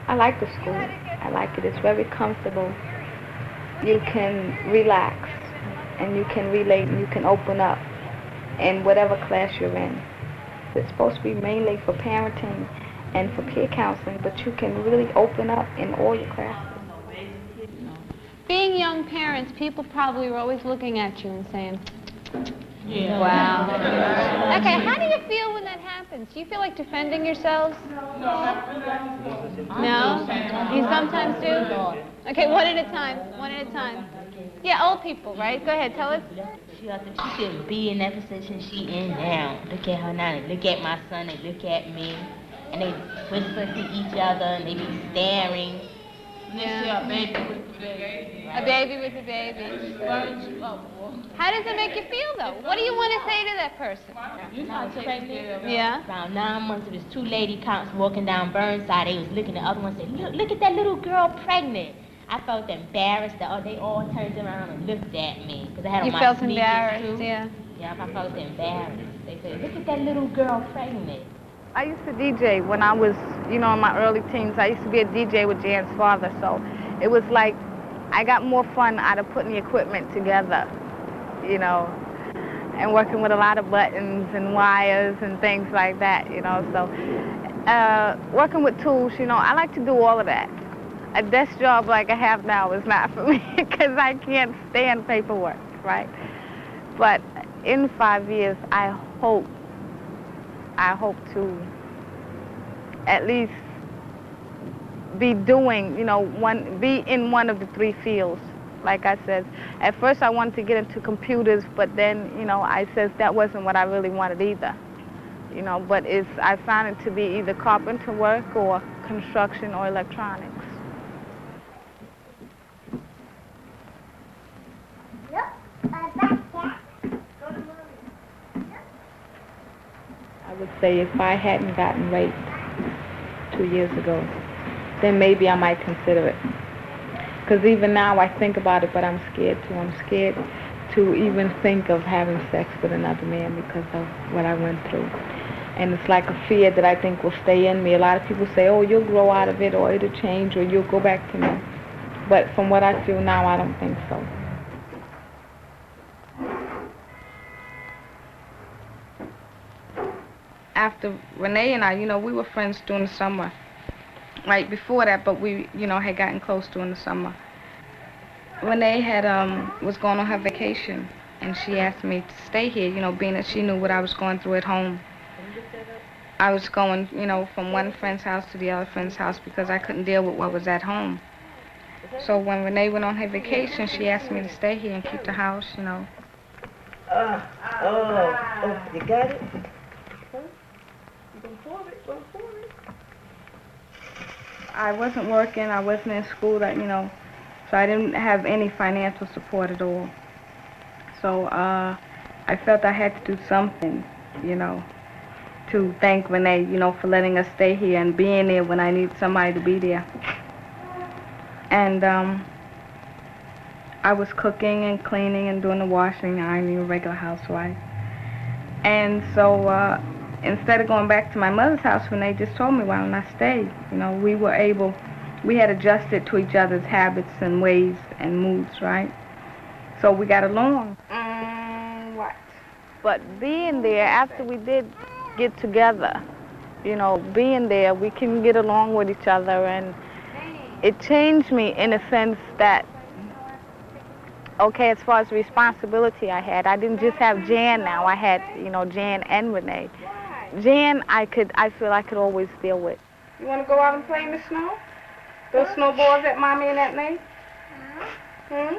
I like the school. I like it. It's very comfortable. You can relax, and you can relate, and you can open up in whatever class you're in. It's supposed to be mainly for parenting and for peer counseling, but you can really open up in all your classes. Being young parents, people probably were always looking at you and saying, Yeah. wow. Okay, how do you feel when that happens? Do you feel like defending yourselves? No? You sometimes do? Okay, one at a time. One at a time. Yeah, old people, right? Go ahead, tell us. She should be in that position she in now. Look at her now. They look at my son. They look at me. And they whisper to each other, and they be staring. Yeah. A baby with a baby. A baby with a baby. How does it make you feel, though? What do you want to say to that person? I was pregnant. Yeah. Around 9 months, there was 2 lady cops walking down Burnside. They was looking at the other one and said, look at that little girl pregnant. I felt embarrassed. They all turned around and looked at me. Because I had on my felt sneakers, embarrassed, too. yeah. Yeah, I felt embarrassed. They said, look at that little girl pregnant. I used to DJ when I was, in my early teens. I used to be a DJ with Jan's father, so it was like I got more fun out of putting the equipment together, and working with a lot of buttons and wires and things like that, So working with tools, I like to do all of that. A desk job like I have now is not for me because I can't stand paperwork, right? But in 5 years, I hope to at least be doing, be in one of the 3 fields. Like I said, at first I wanted to get into computers, but then, I said that wasn't what I really wanted either. But I found it to be either carpenter work or construction or electronics. I would say if I hadn't gotten raped 2 years ago, then maybe I might consider it. Because even now I think about it, but I'm scared to. I'm scared to even think of having sex with another man because of what I went through. And it's like a fear that I think will stay in me. A lot of people say, oh, you'll grow out of it, or it'll change, or you'll go back to me. But from what I feel now, I don't think so. After Renee and I, we were friends during the summer. Right before that, but we, had gotten close during the summer. Renee was going on her vacation, and she asked me to stay here, being that she knew what I was going through at home. I was going, from one friend's house to the other friend's house because I couldn't deal with what was at home. So when Renee went on her vacation, she asked me to stay here and keep the house, You got it? I wasn't working, I wasn't in school, so I didn't have any financial support at all. So I felt I had to do something, to thank Renee, you know, for letting us stay here and being there when I need somebody to be there. And I was cooking and cleaning and doing the washing, ironing, a regular housewife. And so instead of going back to my mother's house, Renee just told me, why don't I stay? You know, we had adjusted to each other's habits and ways and moods, right? So we got along. What? But being there, after we did get together, you know, being there, we can get along with each other, and it changed me in a sense that, okay, as far as responsibility I didn't just have Jan now, I had, you know, Jan and Renee. Jan, I feel I could always deal with. You want to go out and play in the snow? Those snowballs that Mommy and Aunt May? Hmm?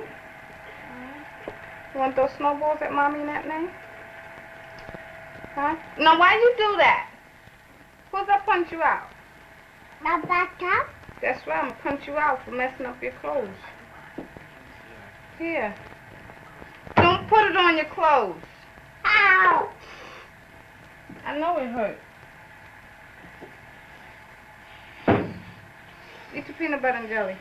You want those snowballs at Mommy and Aunt May? Huh? No, why you do that? Who's that punch you out? Not back up? That's right, I'm gonna punch you out for messing up your clothes. Here. Don't put it on your clothes. Ow! I know it hurt. Eat your peanut butter and jelly.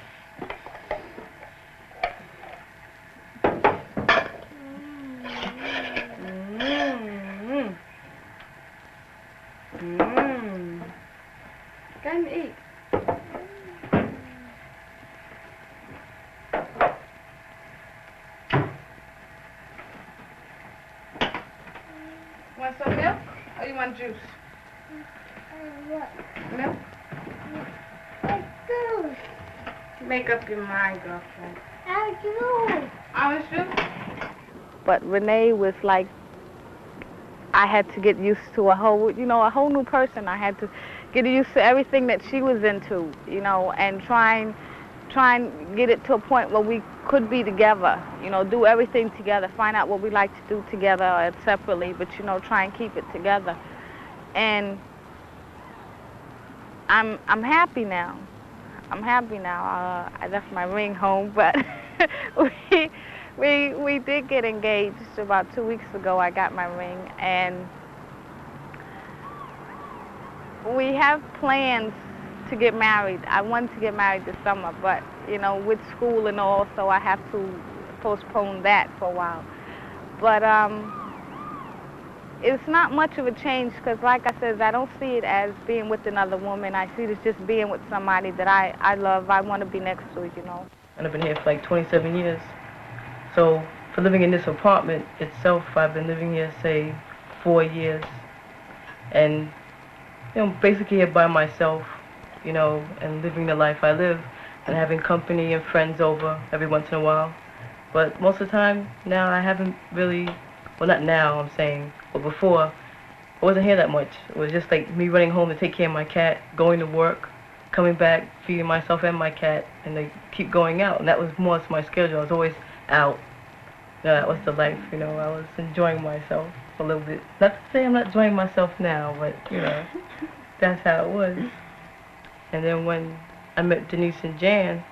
Go and eat. Want some milk or you want juice? What? Milk? Juice. Make up your mind, girlfriend. Orange juice. But Renee was like, I had to get used to a whole new person. I had to get used to everything that she was into, you know, and try and get it to a point where we could be together, you know, do everything together, find out what we like to do together and separately, but, you know, try and keep it together. And I'm happy now. I'm happy now. I left my ring home, but we did get engaged about 2 weeks ago. I got my ring, and we have plans to get married. I wanted to get married this summer, but, you know, with school and all, so I have to postpone that for a while. But it's not much of a change because, like I said, I don't see it as being with another woman. I see it as just being with somebody that I love, I want to be next to, you know. And I've been here for like 27 years. So for living in this apartment itself, I've been living here, say, 4 years. And, you know, basically here by myself, you know, and living the life I live and having company and friends over every once in a while. But most of the time now I haven't really, well, not now I'm saying, but before, I wasn't here that much. It was just like me running home to take care of my cat, going to work, coming back, feeding myself and my cat, and they keep going out. And that was more to my schedule. I was always out. You know, that was the life, you know. I was enjoying myself a little bit. Not to say I'm not enjoying myself now, but, you know, that's how it was. And then when I met Denise and Jan,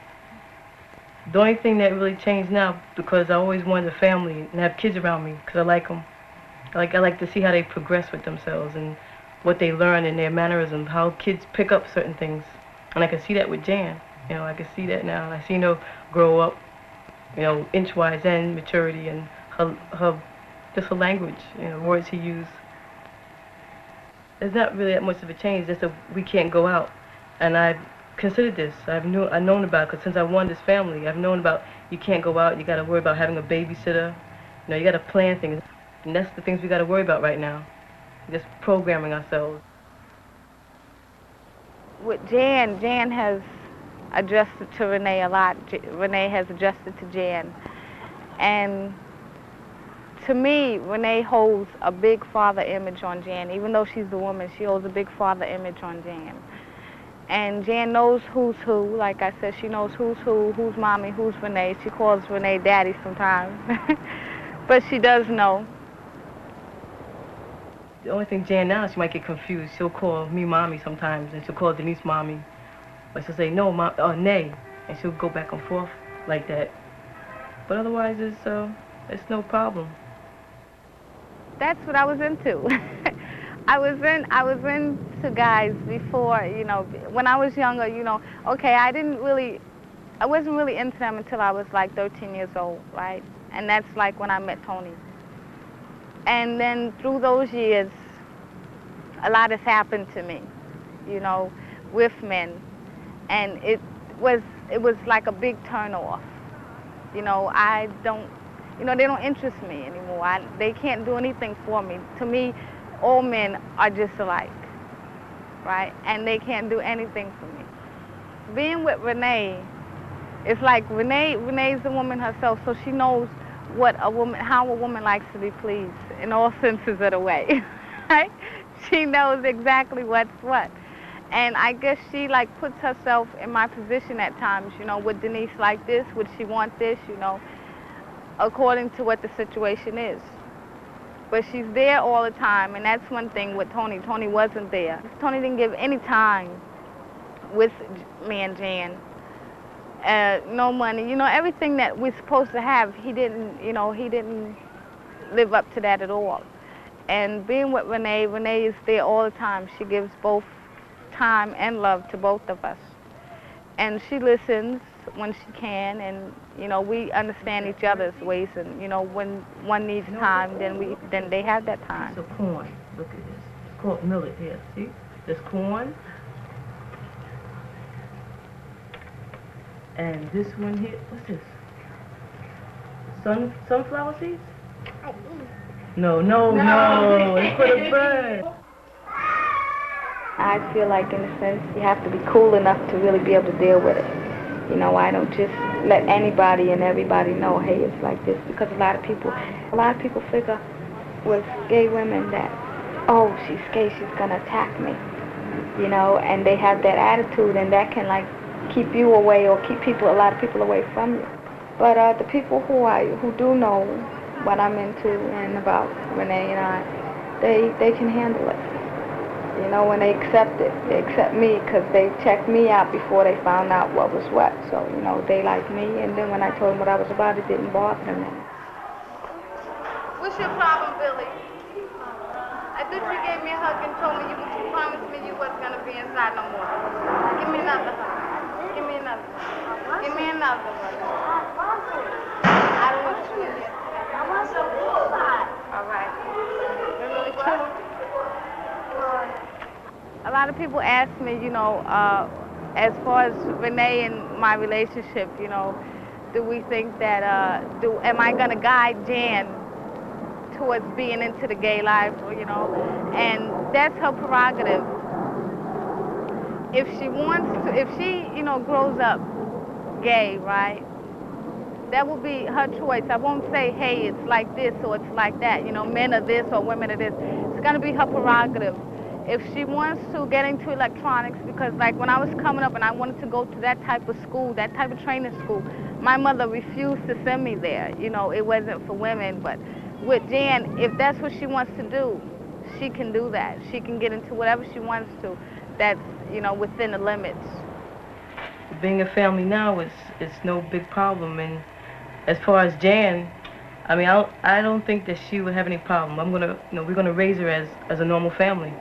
the only thing that really changed now, because I always wanted a family and have kids around me, because I like them. I like to see how they progress with themselves and what they learn in their mannerisms, how kids pick up certain things. And I can see that with Jan. You know, I can see that now. I see her grow up, you know, inch-wise and maturity and her language, you know, words he used. There's not really that much of a change, just that we can't go out. And I've considered this. I've known about it, because since I wanted this family, I've known about you can't go out, you got to worry about having a babysitter. You know, you got to plan things. And that's the things we got to worry about right now, just programming ourselves. With Jan has adjusted to Renee a lot. Renee has adjusted to Jan. And to me, Renee holds a big father image on Jan. Even though she's the woman, she holds a big father image on Jan. And Jan knows who's who. Like I said, she knows who's who's Mommy, who's Renee. She calls Renee Daddy sometimes. But she does know. The only thing Jan now, she might get confused. She'll call me Mommy sometimes, and she'll call Denise Mommy. But she'll say, no, Mom, or nay. And she'll go back and forth like that. But otherwise, it's no problem. That's what I was into. I was into guys before, you know, when I was younger, you know, okay, I wasn't really into them until I was like 13 years old, right? And that's like when I met Tony. And then through those years, a lot has happened to me, you know, with men. And it was like a big turn off. You know, they don't interest me anymore. They can't do anything for me. To me, all men are just alike, right? And they can't do anything for me. Being with Renee, it's like Renee's the woman herself, so she knows how a woman likes to be pleased in all senses of the way, right? She knows exactly what's what. And I guess she like puts herself in my position at times, you know, would Denise like this? Would she want this? You know, according to what the situation is. But she's there all the time, and that's one thing with Tony. Tony wasn't there. Tony didn't give any time with me and Jan. No money, you know, everything that we're supposed to have, he didn't live up to that at all. And being with Renee is there all the time. She gives both time and love to both of us. And she listens when she can, and, you know, we understand each other's ways, and, you know, when one needs time, then they have that time. So corn, look at this. It's called millet here, see? There's corn. And this one here, what's this? Sunflower seeds? No, it's for the bird. I feel like, in a sense, you have to be cool enough to really be able to deal with it. You know, I don't just let anybody and everybody know, hey, it's like this, because a lot of people figure with gay women that, oh, she's gay, she's gonna attack me, you know, and they have that attitude, and that can like keep you away or keep a lot of people away from you. But the people who do know what I'm into and about Renee and I, they can handle it. You know, when they accept it, they accept me because they checked me out before they found out what was what. So, you know, they like me, and then when I told them what I was about, it didn't bother them. What's your problem, Billy? I thought you gave me a hug and told me you promised me you wasn't going to be inside no more. Give me another hug. Give me another one. Give me another one. I don't want you in there. I want some inside. All right. You're really cute. A lot of people ask me, you know, as far as Renee and my relationship, you know, do we think that, am I going to guide Jan towards being into the gay life, or, you know, and that's her prerogative. If she wants to, if she, you know, grows up gay, right, that will be her choice. I won't say, hey, it's like this or it's like that, you know, men are this or women are this. It's going to be her prerogative. If she wants to get into electronics, because like when I was coming up and I wanted to go to that type of school, that type of training school, my mother refused to send me there. You know, it wasn't for women, but with Jan, if that's what she wants to do, she can do that. She can get into whatever she wants to. That's, you know, within the limits. Being a family now is no big problem. And as far as Jan, I mean, I don't think that she would have any problem. We're gonna raise her as a normal family.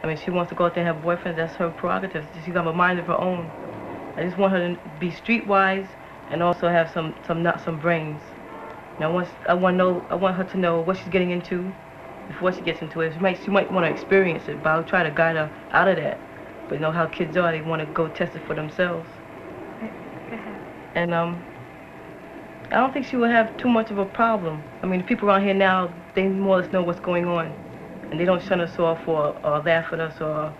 I mean, she wants to go out there and have boyfriends. That's her prerogative. She's got a mind of her own. I just want her to be streetwise and also have some brains. You know, I want her to know what she's getting into before she gets into it. She might want to experience it, but I'll try to guide her out of that. But you know how kids are; they want to go test it for themselves. And I don't think she will have too much of a problem. I mean, the people around here now, they more or less know what's going on. And they don't shun us off or laugh at us or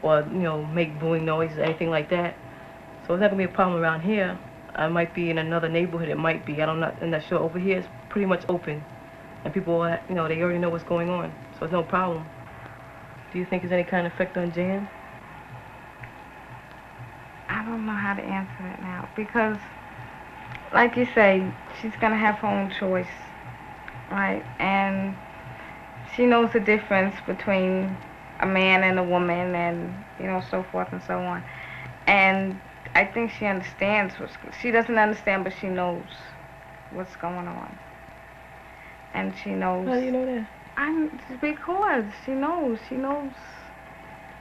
you know, make booing noises or anything like that. So it's not gonna be a problem around here. I might be in another neighborhood. It might be. I'm not sure. Over here, it's pretty much open, and people, you know, they already know what's going on. So it's no problem. Do you think there's any kind of effect on Jan? I don't know how to answer that now because, like you say, she's gonna have her own choice, right? And she knows the difference between a man and a woman and, you know, so forth and so on. And I think she understands she doesn't understand, but she knows what's going on. And she knows. How do you know that? Because she knows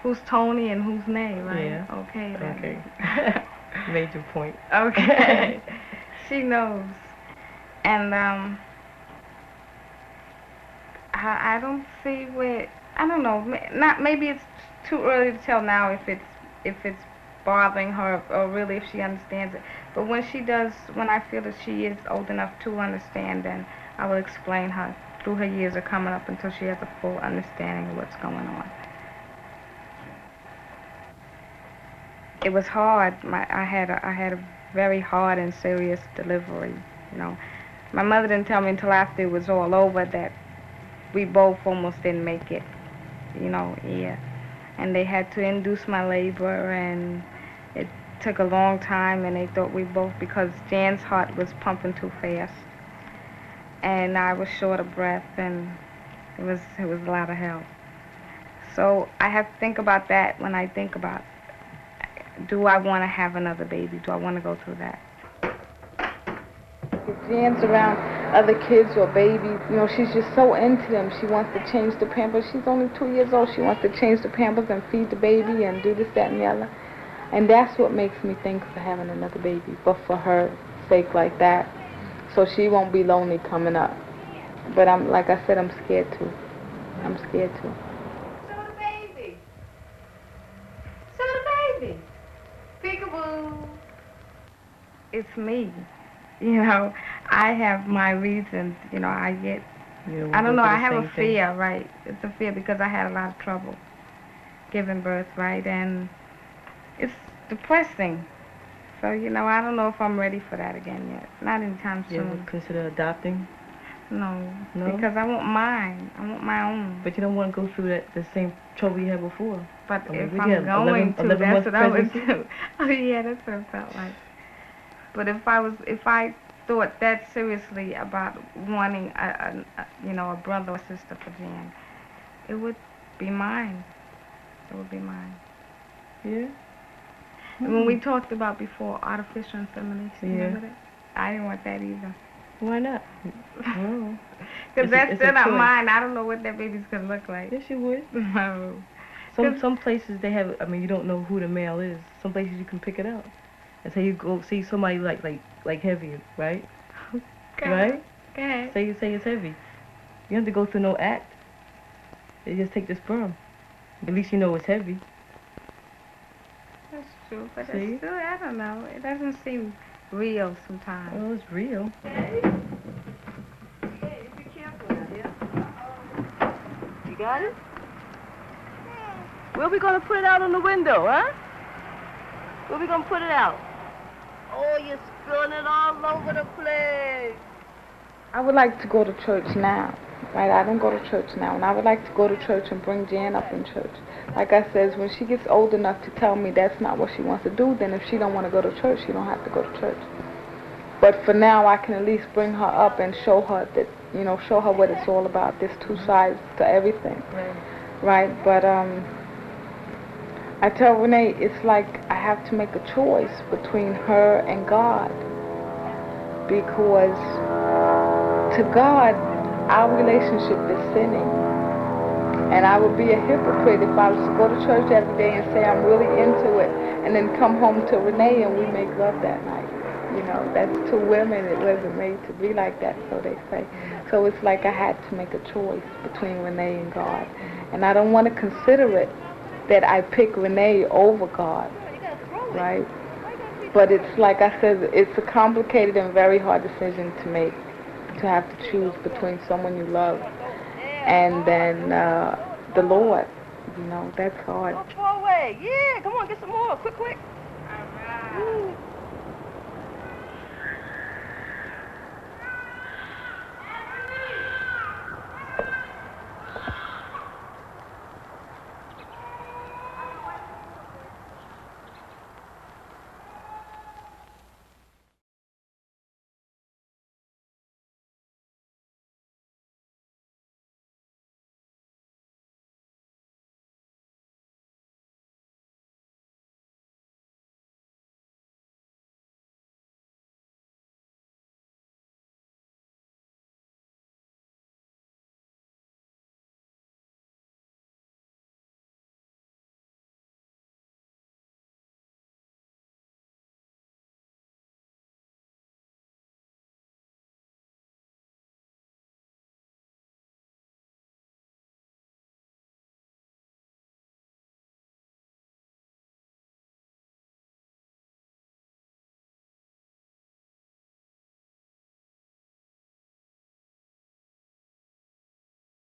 who's Tony and who's Nay, right? Yeah. Okay then. Okay. Made your point. Okay. She knows. And I don't see where, I don't know, maybe it's too early to tell now if it's bothering her or really if she understands it. But when she does, when I feel that she is old enough to understand, then I will explain her through her years of coming up until she has a full understanding of what's going on. It was hard. I had a very hard and serious delivery, you know. My mother didn't tell me until after it was all over that we both almost didn't make it, you know, yeah. And they had to induce my labor, and it took a long time, and they thought we both, because Jan's heart was pumping too fast, and I was short of breath, and it was a lot of help. So I have to think about that when I think about, do I want to have another baby? Do I want to go through that? If Jan's around other kids or babies, you know, she's just so into them. She wants to change the pampers. She's only 2 years old. She wants to change the pampers and feed the baby and do this, that, and the other. And that's what makes me think of having another baby, but for her sake like that, so she won't be lonely coming up. But like I said, I'm scared too. I'm scared too. So the baby. So the baby. Peekaboo. It's me. You know, I have my reasons. You know, I don't know, I have a fear, right? It's a fear because I had a lot of trouble giving birth, right? And it's depressing. So, you know, I don't know if I'm ready for that again yet. Not anytime soon. You ever consider adopting? No. No? Because I want mine. I want my own. But you don't want to go through the same trouble you had before. But I mean, if we I'm had going 11 to, that's what I would pregnancy. do. Oh yeah, that's what it felt like. But if I thought that seriously about wanting a brother or sister for Jan, it would be mine. It would be mine. Yeah. And when we talked about before artificial insemination, Yeah. remember that? I didn't want that either. Why not? Oh. Because that's It's still a not choice. mine. I don't know what that baby's gonna look like. Yes, you would. No. Some places they have. I mean, you don't know who the male is. Some places you can pick it out. And say you go see somebody like heavy, right? Okay. Right? Okay. Say it's heavy. You don't have to go through no act. They just take the sperm. At least you know it's heavy. That's true, but See? it's still, I don't know. It doesn't seem real sometimes. Oh, it's real. You got it? Where we gonna put it out on the window, huh? Where we gonna put it out? Oh, you're spilling it all over the place. I would like to go to church now, right? I don't go to church now, and I would like to go to church and bring Jan up in church. Like I said, when she gets old enough to tell me that's not what she wants to do, then if she don't want to go to church, she don't have to go to church. But for now, I can at least bring her up and show her that, you know, show her what it's all about. There's two sides to everything, right? But I tell Renee, it's like I have to make a choice between her and God, because to God, our relationship is sinning. And I would be a hypocrite if I was to go to church every day and say I'm really into it, and then come home to Renee and we make love that night. You know, that's two women. It wasn't made to be like that, so they say. So it's like I had to make a choice between Renee and God. And I don't want to consider it that I pick Renee over God, right? But it's like I said, it's a complicated and very hard decision to make, to have to choose between someone you love and then the Lord. You know, that's hard. Go far away. Yeah, come on, get some more. Quick, quick.